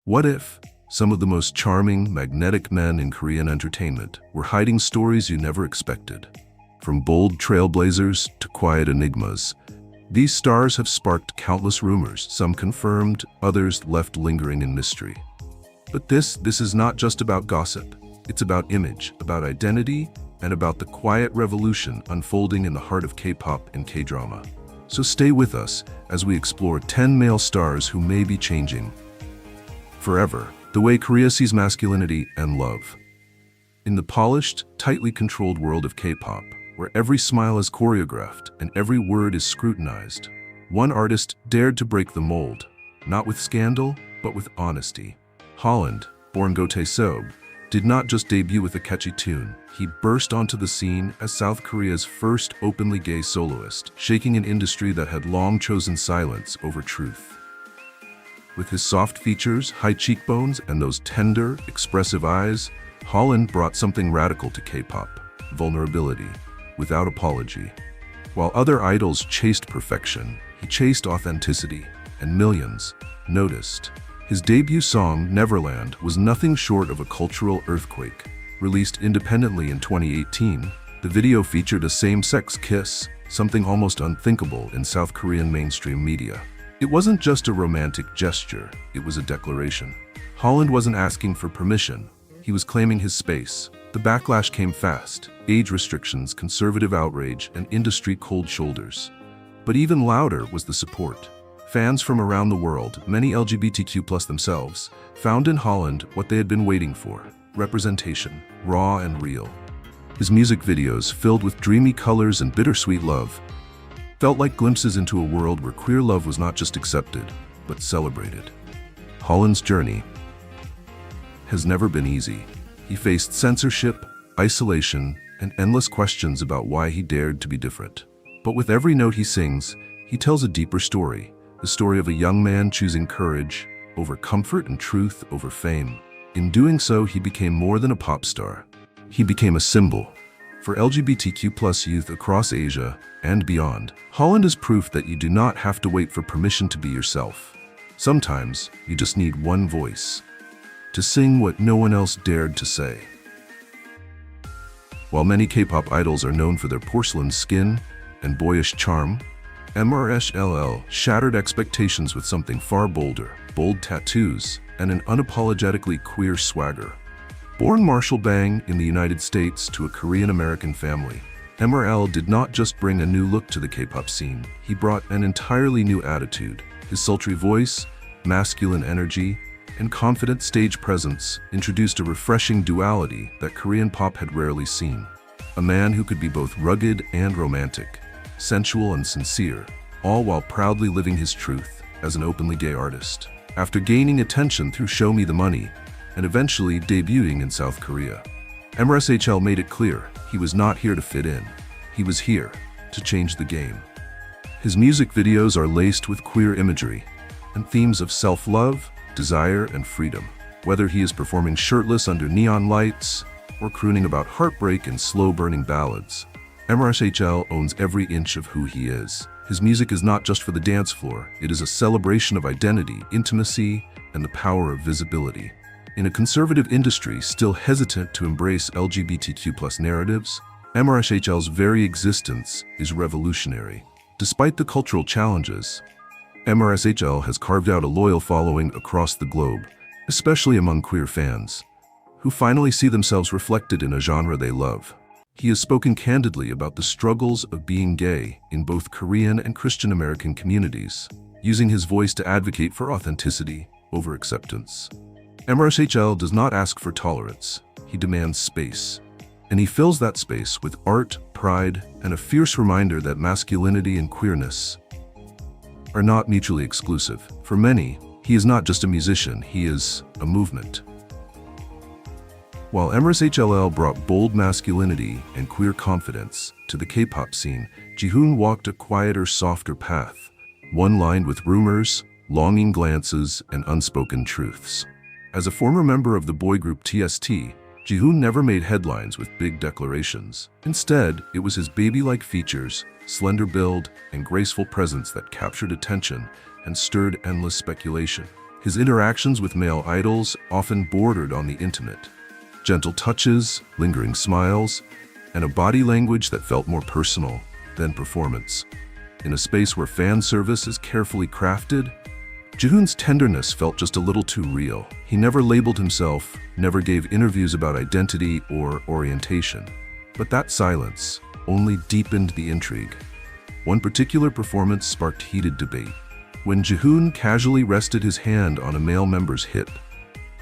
What if some of the most charming, magnetic men in Korean entertainment were hiding stories you never expected? From bold trailblazers to quiet enigmas, these stars have sparked countless rumors, some confirmed, others left lingering in mystery. But this is not just about gossip. It's about image, about identity, and about the quiet revolution unfolding in the heart of K-pop and K-drama. So stay with us as we explore 10 male stars who may be changing forever the way Korea sees masculinity and love. In the polished, tightly controlled world of K-pop, where every smile is choreographed and every word is scrutinized, one artist dared to break the mold, not with scandal, but with honesty. Holland, born Tae-seob, did not just debut with a catchy tune. He burst onto the scene as South Korea's first openly gay soloist, shaking an industry that had long chosen silence over truth. With his soft features, high cheekbones, and those tender, expressive eyes, Holland brought something radical to K-pop: vulnerability, without apology. While other idols chased perfection, he chased authenticity, and millions noticed. His debut song, Neverland, was nothing short of a cultural earthquake. Released independently in 2018, the video featured a same-sex kiss, something almost unthinkable in South Korean mainstream media. It wasn't just a romantic gesture, it was a declaration. Holland wasn't asking for permission, he was claiming his space. The backlash came fast: age restrictions, conservative outrage, and industry cold shoulders. But even louder was the support. Fans from around the world, many LGBTQ+ themselves, found in Holland what they had been waiting for: representation, raw and real. His music videos, filled with dreamy colors and bittersweet love, felt like glimpses into a world where queer love was not just accepted, but celebrated. Holland's journey has never been easy. He faced censorship, isolation, and endless questions about why he dared to be different. But with every note he sings, he tells a deeper story, the story of a young man choosing courage over comfort and truth over fame. In doing so, he became more than a pop star. He became a symbol for LGBTQ+ youth across Asia and beyond. Holland is proof that you do not have to wait for permission to be yourself. Sometimes, you just need one voice to sing what no one else dared to say. While many K-pop idols are known for their porcelain skin and boyish charm, MRSHLL shattered expectations with something far bolder: bold tattoos and an unapologetically queer swagger. Born Marshall Bang in the United States to a Korean-American family, MRSHLL did not just bring a new look to the K-pop scene, he brought an entirely new attitude. His sultry voice, masculine energy, and confident stage presence introduced a refreshing duality that Korean pop had rarely seen. A man who could be both rugged and romantic, sensual and sincere, all while proudly living his truth as an openly gay artist. After gaining attention through Show Me the Money, and eventually debuting in South Korea, MRSHLL made it clear he was not here to fit in. He was here to change the game. His music videos are laced with queer imagery and themes of self-love, desire, and freedom. Whether he is performing shirtless under neon lights or crooning about heartbreak in slow-burning ballads, MRSHLL owns every inch of who he is. His music is not just for the dance floor, it is a celebration of identity, intimacy, and the power of visibility. In a conservative industry still hesitant to embrace LGBTQ+ narratives, MRSHLL's very existence is revolutionary. Despite the cultural challenges, MRSHLL has carved out a loyal following across the globe, especially among queer fans, who finally see themselves reflected in a genre they love. He has spoken candidly about the struggles of being gay in both Korean and Christian American communities, using his voice to advocate for authenticity over acceptance. MRSHLL does not ask for tolerance, he demands space. And he fills that space with art, pride, and a fierce reminder that masculinity and queerness are not mutually exclusive. For many, he is not just a musician, he is a movement. While MRSHLL brought bold masculinity and queer confidence to the K-pop scene, Jihoon walked a quieter, softer path, one lined with rumors, longing glances, and unspoken truths. As a former member of the boy group TST, Jihoon never made headlines with big declarations. Instead, it was his baby-like features, slender build, and graceful presence that captured attention and stirred endless speculation. His interactions with male idols often bordered on the intimate. Gentle touches, lingering smiles, and a body language that felt more personal than performance. In a space where fan service is carefully crafted, Jihoon's tenderness felt just a little too real. He never labeled himself, never gave interviews about identity or orientation. But that silence only deepened the intrigue. One particular performance sparked heated debate. When Jihoon casually rested his hand on a male member's hip,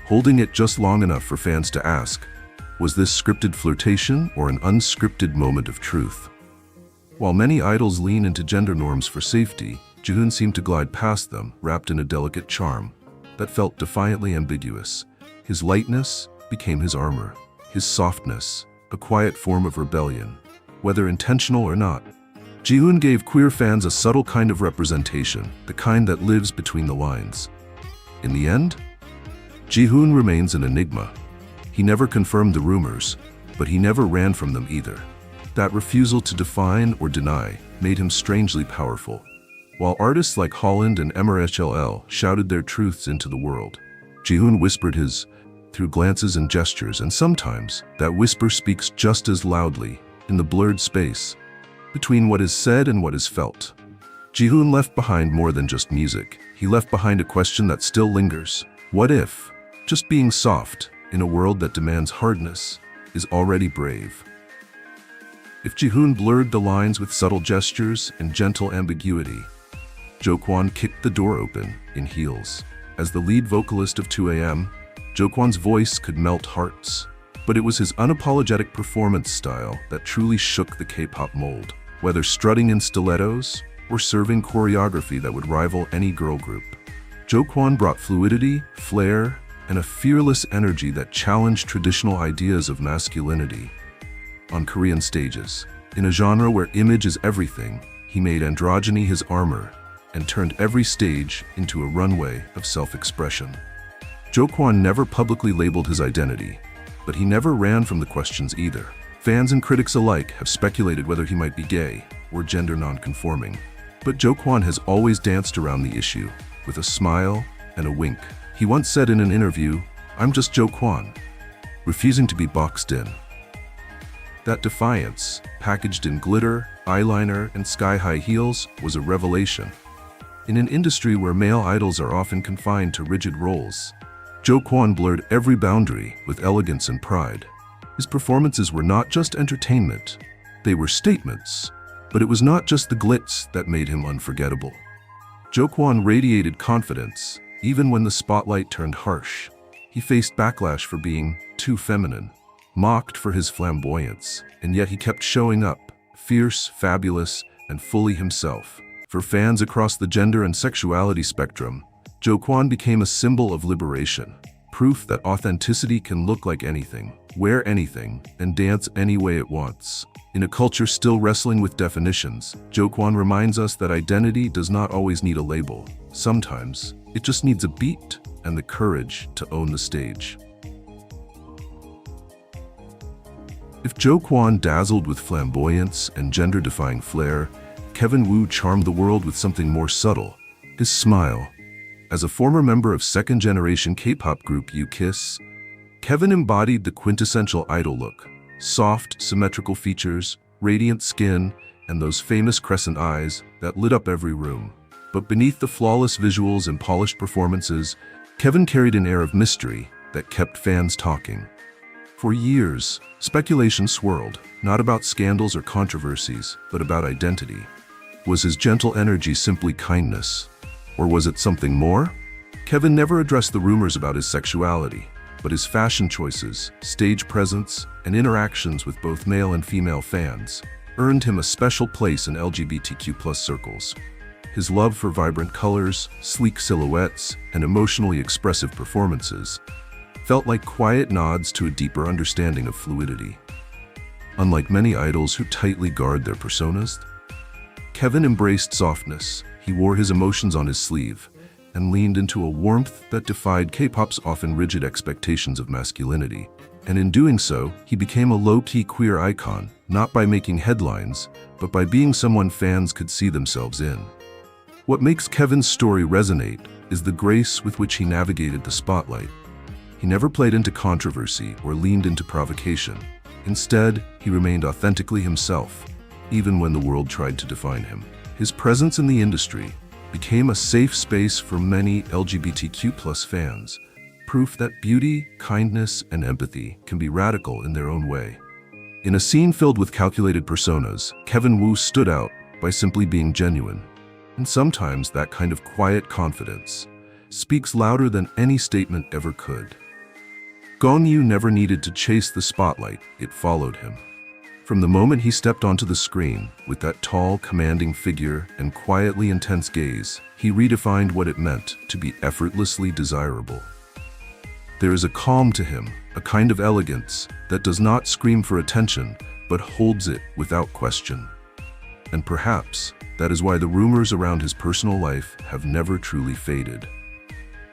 holding it just long enough for fans to ask, was this scripted flirtation or an unscripted moment of truth? While many idols lean into gender norms for safety, Jihoon seemed to glide past them, wrapped in a delicate charm that felt defiantly ambiguous. His lightness became his armor, his softness, a quiet form of rebellion. Whether intentional or not, Jihoon gave queer fans a subtle kind of representation, the kind that lives between the lines. In the end, Jihoon remains an enigma. He never confirmed the rumors, but he never ran from them either. That refusal to define or deny made him strangely powerful. While artists like Holland and MRSHLL shouted their truths into the world, Jihoon whispered his through glances and gestures, and sometimes that whisper speaks just as loudly in the blurred space between what is said and what is felt. Jihoon left behind more than just music. He left behind a question that still lingers. What if just being soft in a world that demands hardness is already brave? If Jihoon blurred the lines with subtle gestures and gentle ambiguity, Kwon kicked the door open in heels. As the lead vocalist of 2AM, Kwon's voice could melt hearts, but it was his unapologetic performance style that truly shook the K-pop mold. Whether strutting in stilettos or serving choreography that would rival any girl group, Kwon brought fluidity, flair, and a fearless energy that challenged traditional ideas of masculinity. On Korean stages, in a genre where image is everything, he made androgyny his armor and turned every stage into a runway of self-expression. Kwon never publicly labeled his identity, but he never ran from the questions either. Fans and critics alike have speculated whether he might be gay or gender non-conforming, but Kwon has always danced around the issue with a smile and a wink. He once said in an interview, "I'm just Kwon," refusing to be boxed in. That defiance, packaged in glitter, eyeliner, and sky-high heels, was a revelation. In an industry where male idols are often confined to rigid roles, Kwon blurred every boundary with elegance and pride. His performances were not just entertainment, they were statements. But it was not just the glitz that made him unforgettable. Kwon radiated confidence, even when the spotlight turned harsh. He faced backlash for being too feminine, mocked for his flamboyance, and yet he kept showing up, fierce, fabulous, and fully himself. For fans across the gender and sexuality spectrum, Kwon became a symbol of liberation, proof that authenticity can look like anything, wear anything, and dance any way it wants. In a culture still wrestling with definitions, Kwon reminds us that identity does not always need a label. Sometimes, it just needs a beat and the courage to own the stage. If Kwon dazzled with flamboyance and gender-defying flair, Hyun Woo charmed the world with something more subtle, his smile. As a former member of second-generation K-pop group U-Kiss, Hyun embodied the quintessential idol look. Soft, symmetrical features, radiant skin, and those famous crescent eyes that lit up every room. But beneath the flawless visuals and polished performances, Hyun carried an air of mystery that kept fans talking. For years, speculation swirled, not about scandals or controversies, but about identity. Was his gentle energy simply kindness? Or was it something more? Hyun never addressed the rumors about his sexuality, but his fashion choices, stage presence, and interactions with both male and female fans earned him a special place in LGBTQ+ circles. His love for vibrant colors, sleek silhouettes, and emotionally expressive performances felt like quiet nods to a deeper understanding of fluidity. Unlike many idols who tightly guard their personas, Hyun embraced softness. He wore his emotions on his sleeve and leaned into a warmth that defied K-pop's often rigid expectations of masculinity. And in doing so, he became a low-key queer icon, not by making headlines, but by being someone fans could see themselves in. What makes Kevin's story resonate is the grace with which he navigated the spotlight. He never played into controversy or leaned into provocation. Instead, he remained authentically himself, even when the world tried to define him. His presence in the industry became a safe space for many LGBTQ+ fans, proof that beauty, kindness, and empathy can be radical in their own way. In a scene filled with calculated personas, Hyun Woo stood out by simply being genuine. And sometimes that kind of quiet confidence speaks louder than any statement ever could. Gong never needed to chase the spotlight, it followed him. From the moment he stepped onto the screen, with that tall, commanding figure and quietly intense gaze, he redefined what it meant to be effortlessly desirable. There is a calm to him, a kind of elegance that does not scream for attention, but holds it without question. And perhaps that is why the rumors around his personal life have never truly faded.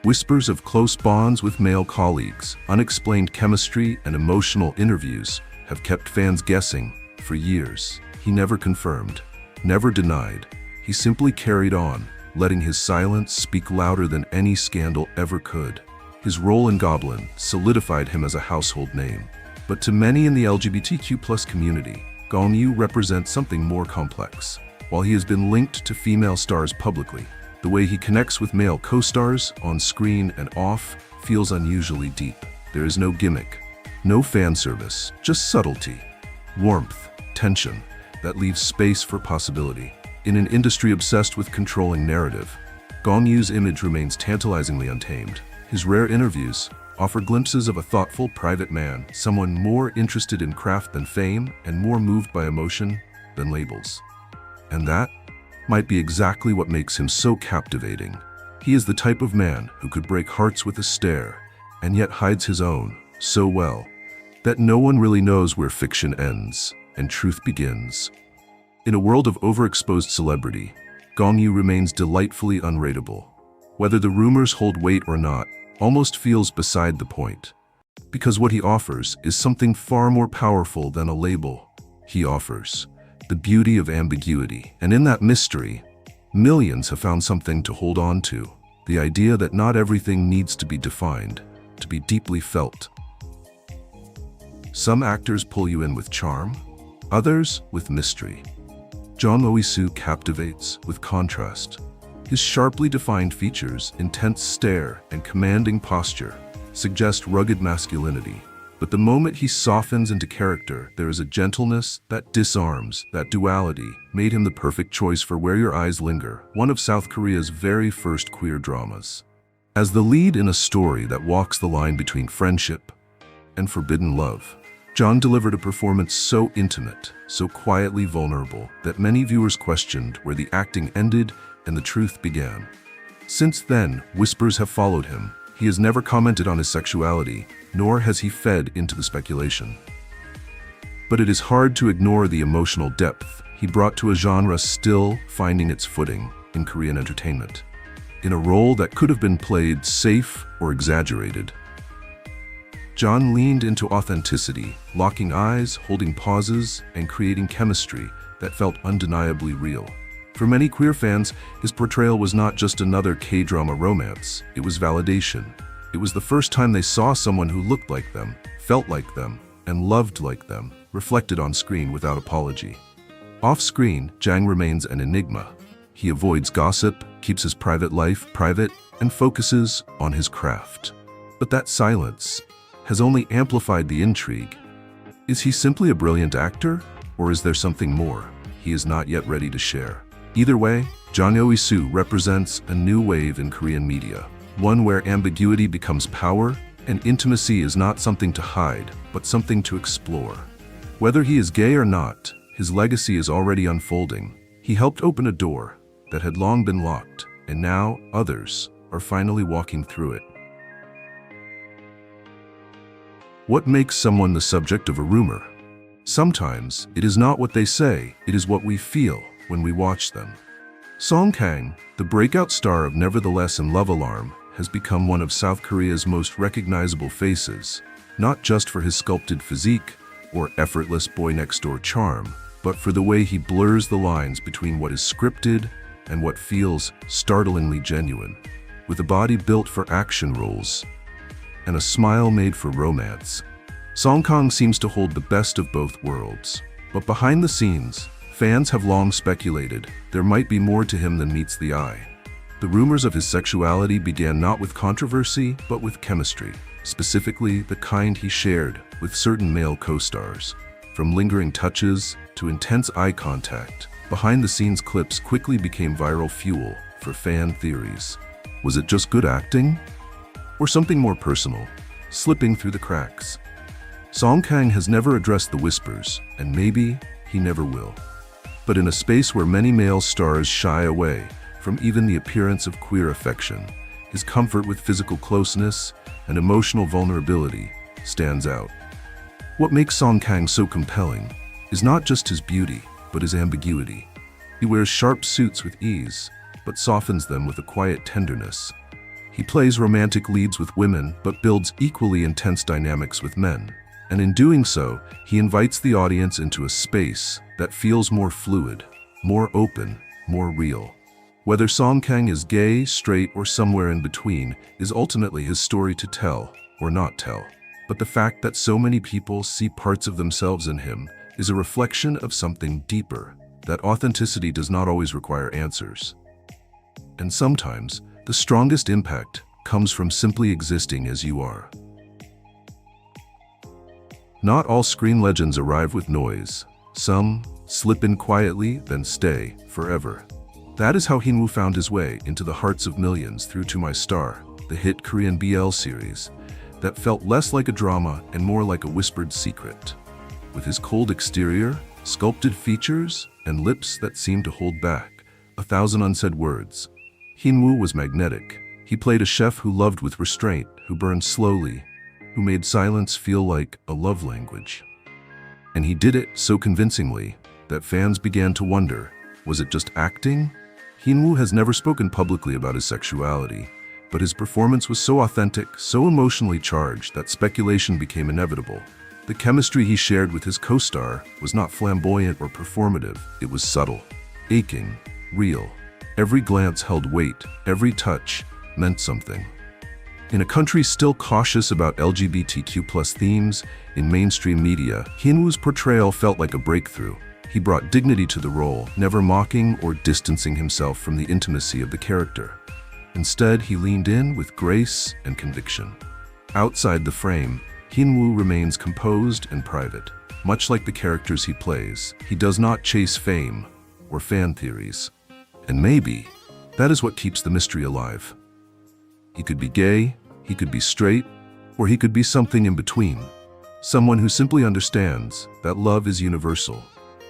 Whispers of close bonds with male colleagues, unexplained chemistry, and emotional interviews have kept fans guessing for years. He never confirmed, never denied. He simply carried on, letting his silence speak louder than any scandal ever could. His role in Goblin solidified him as a household name. But to many in the LGBTQ+ community, Gong represents something more complex. While he has been linked to female stars publicly, the way he connects with male co-stars, on screen and off, feels unusually deep. There is no gimmick, no fan service, just subtlety, warmth, tension that leaves space for possibility. In an industry obsessed with controlling narrative, Gong Yu's image remains tantalizingly untamed. His rare interviews offer glimpses of a thoughtful, private man, someone more interested in craft than fame and more moved by emotion than labels. And that might be exactly what makes him so captivating. He is the type of man who could break hearts with a stare, and yet hides his own so well that no one really knows where fiction ends and truth begins. In a world of overexposed celebrity, Gong remains delightfully unrateable. Whether the rumors hold weight or not almost feels beside the point, because what he offers is something far more powerful than a label. He offers the beauty of ambiguity, and in that mystery, millions have found something to hold on to. The idea that not everything needs to be defined, to be deeply felt. Some actors pull you in with charm, others with mystery. Eui-soo captivates with contrast. His sharply defined features, intense stare, and commanding posture suggest rugged masculinity. But the moment he softens into character, there is a gentleness that disarms. That duality made him the perfect choice for Where Your Eyes Linger, one of South Korea's very first queer dramas. As the lead in a story that walks the line between friendship and forbidden love, Jang delivered a performance so intimate, so quietly vulnerable, that many viewers questioned where the acting ended and the truth began. Since then, whispers have followed him. He has never commented on his sexuality, nor has he fed into the speculation. But it is hard to ignore the emotional depth he brought to a genre still finding its footing in Korean entertainment. In a role that could have been played safe or exaggerated, Jang leaned into authenticity, locking eyes, holding pauses, and creating chemistry that felt undeniably real. For many queer fans, his portrayal was not just another K-drama romance, it was validation. It was the first time they saw someone who looked like them, felt like them, and loved like them, reflected on screen without apology. Off-screen, Jang remains an enigma. He avoids gossip, keeps his private life private, and focuses on his craft. But that silence has only amplified the intrigue. Is he simply a brilliant actor, or is there something more he is not yet ready to share? Either way, Jang Eui-soo represents a new wave in Korean media, one where ambiguity becomes power and intimacy is not something to hide, but something to explore. Whether he is gay or not, his legacy is already unfolding. He helped open a door that had long been locked, and now others are finally walking through it. What makes someone the subject of a rumor? Sometimes it is not what they say, it is what we feel when we watch them. Kang, the breakout star of Nevertheless and Love Alarm, has become one of South Korea's most recognizable faces, not just for his sculpted physique or effortless boy-next-door charm, but for the way he blurs the lines between what is scripted and what feels startlingly genuine. With a body built for action roles and a smile made for romance, Kang seems to hold the best of both worlds. But behind the scenes, fans have long speculated there might be more to him than meets the eye. The rumors of his sexuality began not with controversy, but with chemistry, specifically the kind he shared with certain male co-stars. From lingering touches to intense eye contact, behind-the-scenes clips quickly became viral fuel for fan theories. Was it just good acting? Or something more personal, slipping through the cracks? Kang has never addressed the whispers, and maybe he never will. But in a space where many male stars shy away from even the appearance of queer affection, his comfort with physical closeness and emotional vulnerability stands out. What makes Kang so compelling is not just his beauty, but his ambiguity. He wears sharp suits with ease, but softens them with a quiet tenderness. He plays romantic leads with women, but builds equally intense dynamics with men. And in doing so, he invites the audience into a space that feels more fluid, more open, more real. Whether Kang is gay, straight, or somewhere in between is ultimately his story to tell or not tell. But the fact that so many people see parts of themselves in him is a reflection of something deeper, that authenticity does not always require answers. And sometimes, the strongest impact comes from simply existing as you are. Not all screen legends arrive with noise. Some slip in quietly, then stay forever. That is how Hyun Woo found his way into the hearts of millions through To My Star, the hit Korean BL series that felt less like a drama and more like a whispered secret. With his cold exterior, sculpted features, and lips that seemed to hold back 1,000 unsaid words, Hyun Woo was magnetic. He played a chef who loved with restraint, who burned slowly, who made silence feel like a love language. And he did it so convincingly that fans began to wonder, was it just acting? Hyun Woo has never spoken publicly about his sexuality, but his performance was so authentic, so emotionally charged that speculation became inevitable. The chemistry he shared with his co-star was not flamboyant or performative, it was subtle, aching, real. Every glance held weight, every touch meant something. In a country still cautious about LGBTQ+ themes in mainstream media, Hyun Woo's portrayal felt like a breakthrough. He brought dignity to the role, never mocking or distancing himself from the intimacy of the character. Instead, he leaned in with grace and conviction. Outside the frame, Hyun Woo remains composed and private. Much like the characters he plays, he does not chase fame or fan theories. And maybe that is what keeps the mystery alive. He could be gay, he could be straight, or he could be something in between. Someone who simply understands that love is universal,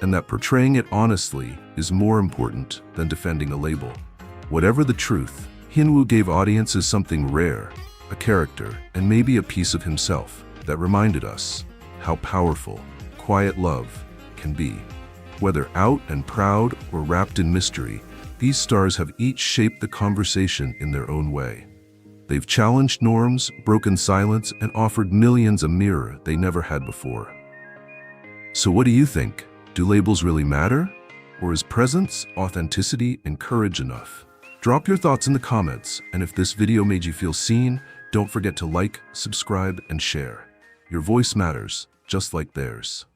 and that portraying it honestly is more important than defending a label. Whatever the truth, Hyun Woo gave audiences something rare, a character, and maybe a piece of himself that reminded us how powerful quiet love can be. Whether out and proud or wrapped in mystery, these stars have each shaped the conversation in their own way. They've challenged norms, broken silence, and offered millions a mirror they never had before. So what do you think? Do labels really matter? Or is presence, authenticity, and courage enough? Drop your thoughts in the comments, and if this video made you feel seen, don't forget to like, subscribe, and share. Your voice matters, just like theirs.